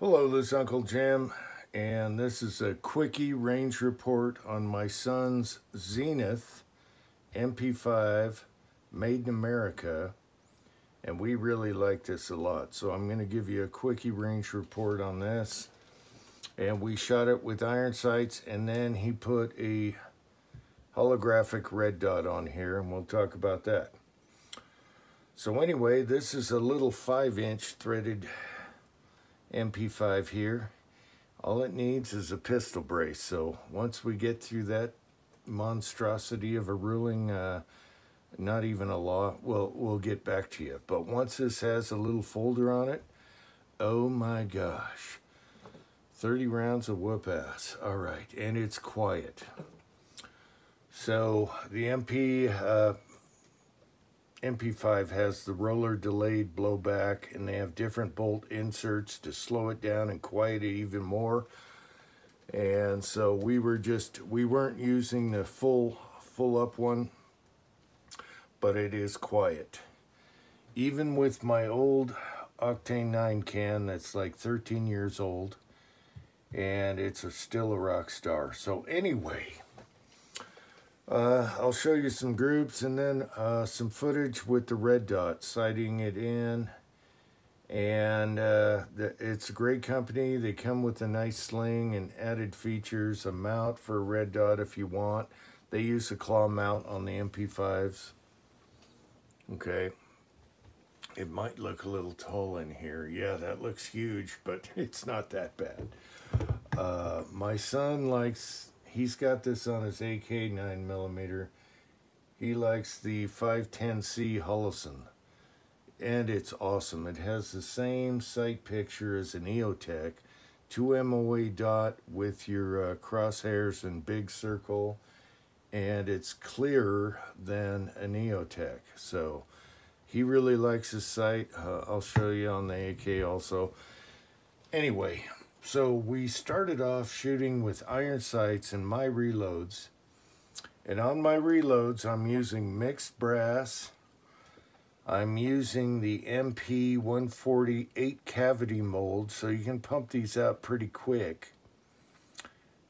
Hello, this is Uncle Jim, and this is a quickie range report on my son's Zenith MP-5 made in America, and we really like this a lot. So I'm going to give you a quickie range report on this. And we shot it with iron sights, and then he put a holographic red dot on here, and we'll talk about that. So anyway, this is a little 5-inch threaded MP5 here. All it needs is a pistol brace. So once we get through that monstrosity of a ruling, not even a law, we'll get back to you. But once this has a little folder on it, oh my gosh, 30 rounds of whoop ass. All right, and it's quiet. So the MP5 has the roller delayed blowback, and they have different bolt inserts to slow it down and quiet it even more. And so we weren't using the full up one, but it is quiet. Even with my old Octane 9 can that's like 13 years old, and it's still a rock star. So anyway, I'll show you some groups and then some footage with the red dot, sighting it in. And it's a great company. They come with a nice sling and added features, a mount for a red dot if you want. They use a claw mount on the MP5s. Okay. It might look a little tall in here. Yeah, that looks huge, but it's not that bad. My son likes... He's got this on his AK 9mm. He likes the 510C Holosun, and it's awesome. It has the same sight picture as an EOTech, 2 MOA dot with your crosshairs and big circle, and it's clearer than an EOTech. So he really likes his sight. I'll show you on the AK also. Anyway. So we started off shooting with iron sights and my reloads. And on my reloads, I'm using mixed brass. I'm using the MP-140 8-cavity mold, so you can pump these out pretty quick.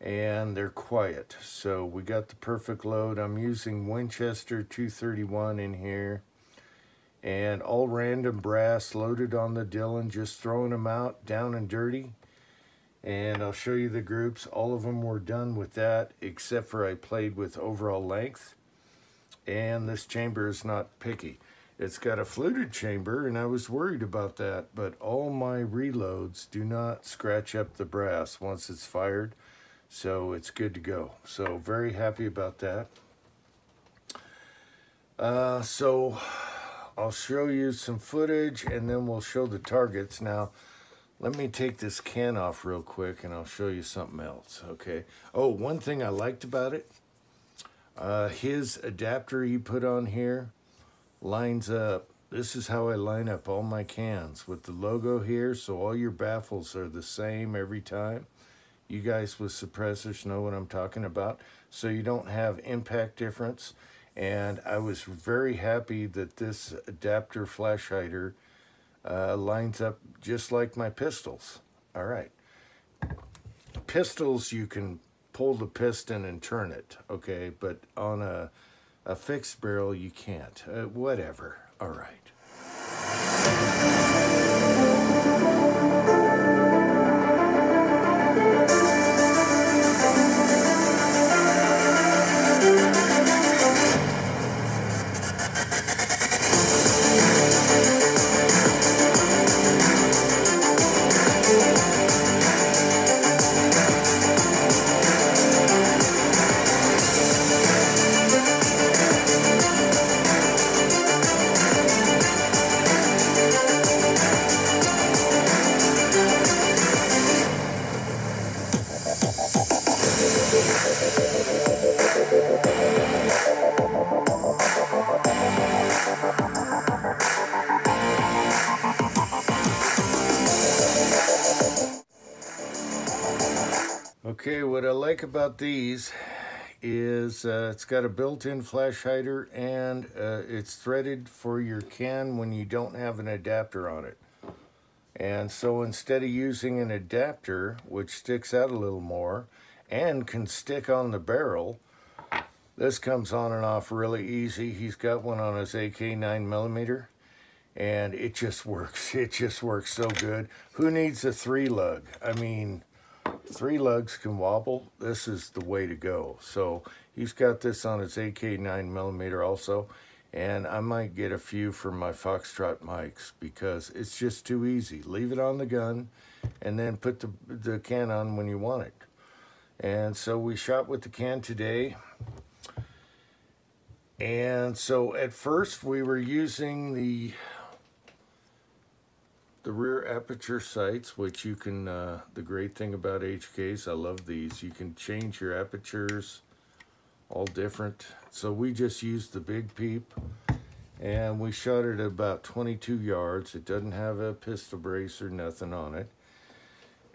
And they're quiet. So we got the perfect load. I'm using Winchester 231 in here. And all random brass loaded on the Dillon, just throwing them out down and dirty. And I'll show you the groups. All of them were done with that, except for I played with overall length. And this chamber is not picky. It's got a fluted chamber, and I was worried about that, but all my reloads do not scratch up the brass once it's fired, so it's good to go. So very happy about that. So I'll show you some footage, and then we'll show the targets. Now, let me take this can off real quick and I'll show you something else, okay? Oh, one thing I liked about it, his adapter he put on here lines up. This is how I line up all my cans with the logo here, so all your baffles are the same every time. You guys with suppressors know what I'm talking about, so you don't have impact difference. And I was very happy that this adapter flash hider lines up just like my pistols. All right. Pistols, you can pull the piston and turn it, okay? But on a fixed barrel, you can't. Whatever. All right. Okay, what I like about these is it's got a built-in flash hider, and it's threaded for your can when you don't have an adapter on it. And so instead of using an adapter, which sticks out a little more and can stick on the barrel, this comes on and off really easy. He's got one on his AK 9mm, and it just works. It just works so good. Who needs a 3-lug? I mean, 3 lugs can wobble. This is the way to go. So he's got this on his AK 9mm also. And I might get a few for my Foxtrot mics because it's just too easy. Leave it on the gun and then put the can on when you want it. And so we shot with the can today. And so at first we were using the rear aperture sights, which you can, the great thing about HKs, I love these. You can change your apertures, all different. So we just used the big peep, and we shot it at about 22 yards. It doesn't have a pistol brace or nothing on it.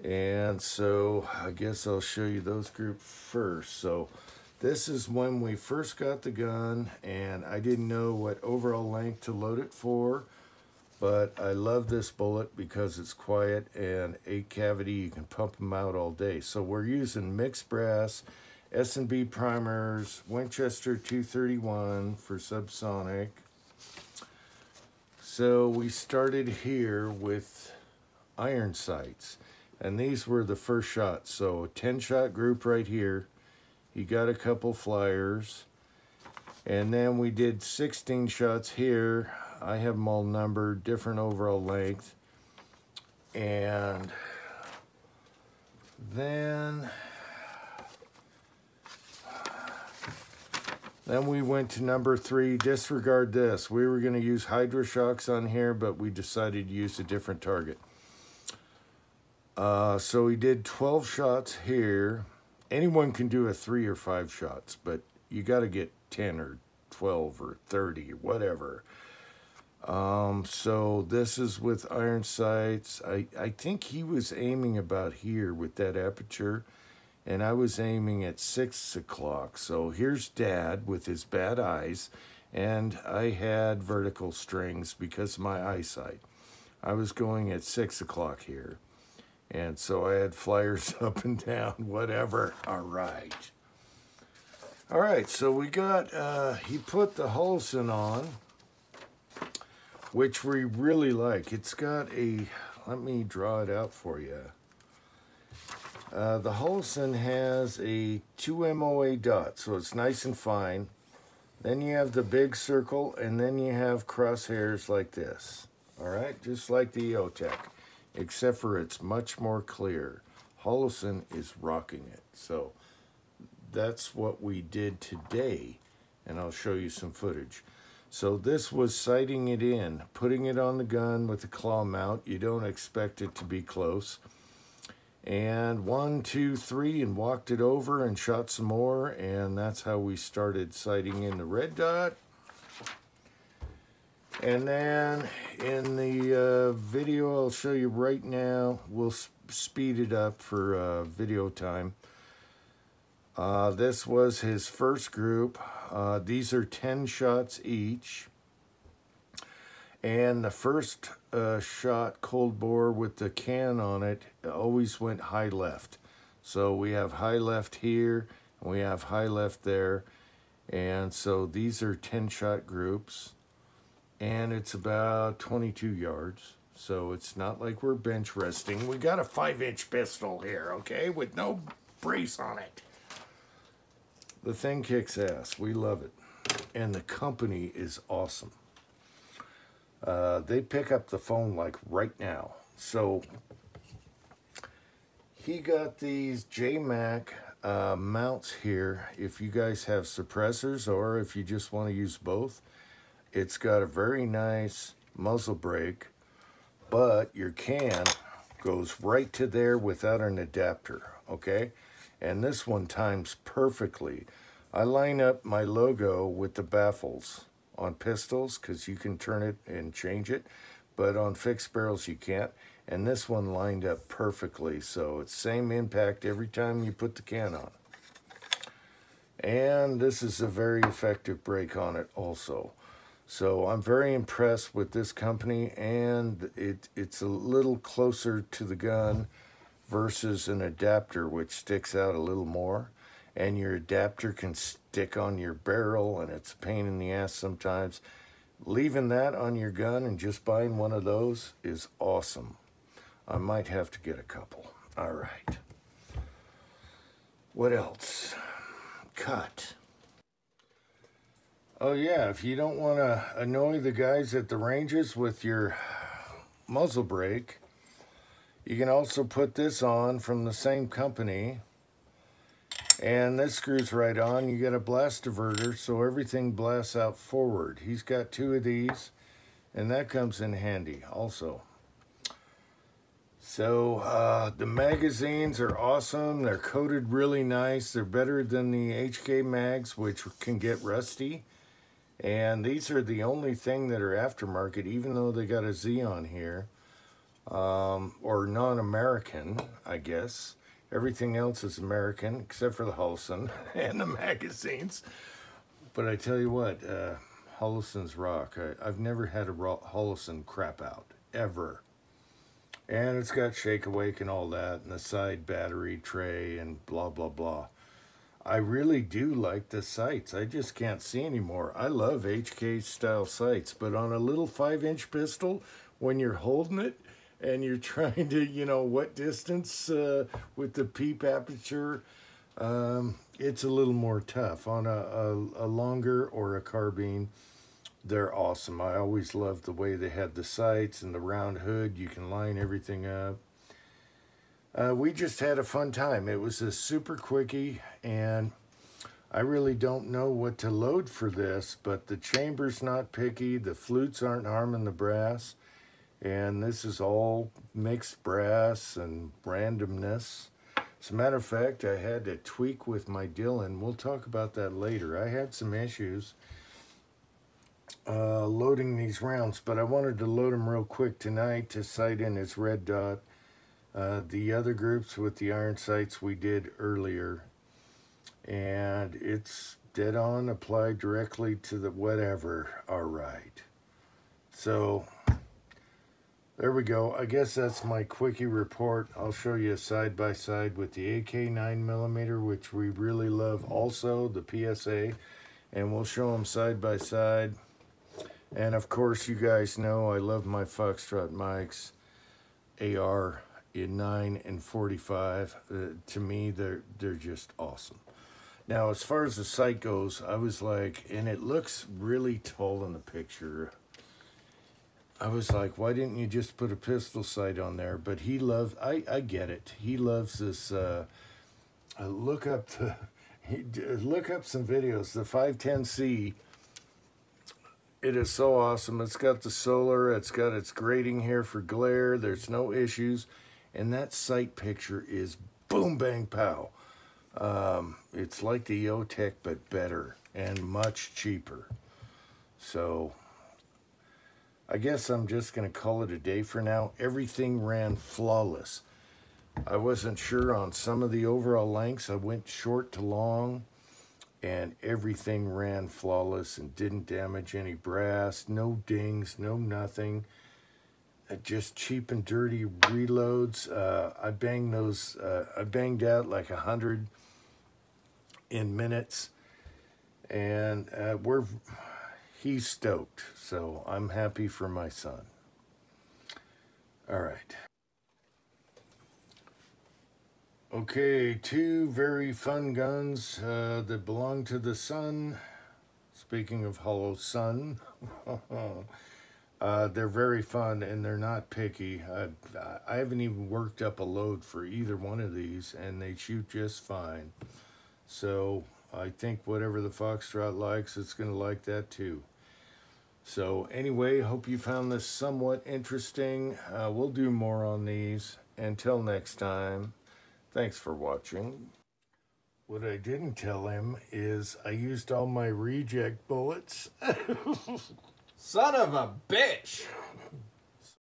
And so I guess I'll show you those group first. So this is when we first got the gun, and I didn't know what overall length to load it for, but I love this bullet because it's quiet and 8 cavity. You can pump them out all day. So we're using mixed brass, S&B primers, Winchester 231 for subsonic. So we started here with iron sights, and these were the first shots. So a 10-shot group right here. He got a couple flyers, and then we did 16 shots here. I have them all numbered, different overall length, and then we went to number 3. Disregard this. We were going to use Hydro Shocks on here, but we decided to use a different target. So we did 12 shots here. Anyone can do a 3 or 5 shots, but you got to get 10 or 12 or 30 or whatever. So this is with iron sights. I think he was aiming about here with that aperture, and I was aiming at 6 o'clock. So here's Dad with his bad eyes, and I had vertical strings because of my eyesight. I was going at 6 o'clock here, and so I had flyers up and down, whatever. All right. All right, so we got, he put the Holson on, which we really like. It's got a, let me draw it out for you. The Holson has a 2 MOA dot, so it's nice and fine. Then you have the big circle, and then you have crosshairs like this. All right, just like the EOTech, except for it's much more clear. Holson is rocking it. So that's what we did today, and I'll show you some footage. So this was sighting it in, putting it on the gun with the claw mount. You don't expect it to be close. And 1, 2, 3, and walked it over and shot some more, and that's how we started sighting in the red dot. And then in the video I'll show you right now, we'll speed it up for video time. This was his first group. These are 10 shots each. And the first shot, cold bore with the can on it, always went high left. So we have high left here, and we have high left there. And so these are 10-shot groups. And it's about 22 yards. So it's not like we're bench resting. We got a 5-inch pistol here, okay, with no brace on it. The thing kicks ass. We love it. And the company is awesome. They pick up the phone like right now. So he got these JMac mounts here. If you guys have suppressors or if you just want to use both, it's got a very nice muzzle brake, but your can goes right to there without an adapter, okay? And this one times perfectly. I line up my logo with the baffles on pistols because you can turn it and change it, but on fixed barrels you can't. And this one lined up perfectly, so it's same impact every time you put the can on. And this is a very effective brake on it also. So I'm very impressed with this company, and it's a little closer to the gun versus an adapter, which sticks out a little more. And your adapter can stick on your barrel, and it's a pain in the ass sometimes. Leaving that on your gun and just buying one of those is awesome. I might have to get a couple. All right. What else? Cut. Oh yeah, if you don't want to annoy the guys at the ranges with your muzzle brake, you can also put this on from the same company. And this screws right on. You get a blast diverter, so everything blasts out forward. He's got 2 of these, and that comes in handy also. So the magazines are awesome. They're coated really nice. They're better than the HK mags, which can get rusty. And these are the only thing that are aftermarket, even though they got a Z on here. Or non-American, I guess. Everything else is American, except for the Holosun and the magazines. But I tell you what, Holosuns rock. I've never had a Holosun crap out, ever. And it's got Shake Awake and all that, and the side battery tray and blah, blah, blah. I really do like the sights. I just can't see anymore. I love HK style sights, but on a little 5-inch pistol, when you're holding it, and you're trying to, you know, what distance with the peep aperture, it's a little more tough. On a longer or a carbine, they're awesome. I always loved the way they had the sights and the round hood. You can line everything up. We just had a fun time. It was a super quickie, and I really don't know what to load for this, but the chamber's not picky. The flutes aren't harming the brass. And this is all mixed brass and randomness. As a matter of fact, I had to tweak with my Dillon. We'll talk about that later. I had some issues loading these rounds, but I wanted to load them real quick tonight to sight in his red dot. The other groups with the iron sights we did earlier. And it's dead on, applied directly to the whatever. All right. So there we go. I guess that's my quickie report. I'll show you a side-by-side with the AK 9mm, which we really love also, the PSA. And we'll show them side-by-side. And of course, you guys know I love my Foxtrot mics, AR in 9 and 45. To me, they're just awesome. Now, as far as the sight goes, I was like, and it looks really tall in the picture. I was like, why didn't you just put a pistol sight on there? But he loves, I get it. He loves this, look up some videos. The 510C, it is so awesome. It's got the solar, it's got its grating here for glare. There's no issues. And that sight picture is boom, bang, pow. It's like the Yotech, but better and much cheaper. So I guess I'm just going to call it a day for now. Everything ran flawless. I wasn't sure on some of the overall lengths. I went short to long, and everything ran flawless and didn't damage any brass. No dings, no nothing. Just cheap and dirty reloads. I banged those. I banged out like 100 in minutes, and he's stoked, so I'm happy for my son. All right. Okay, 2 very fun guns that belong to the sun. Speaking of Holosun, they're very fun and they're not picky. I haven't even worked up a load for either one of these, and they shoot just fine. So I think whatever the Foxtrot likes, it's going to like that too. So anyway, hope you found this somewhat interesting. We'll do more on these. Until next time, thanks for watching. What I didn't tell him is I used all my reject bullets. Son of a bitch!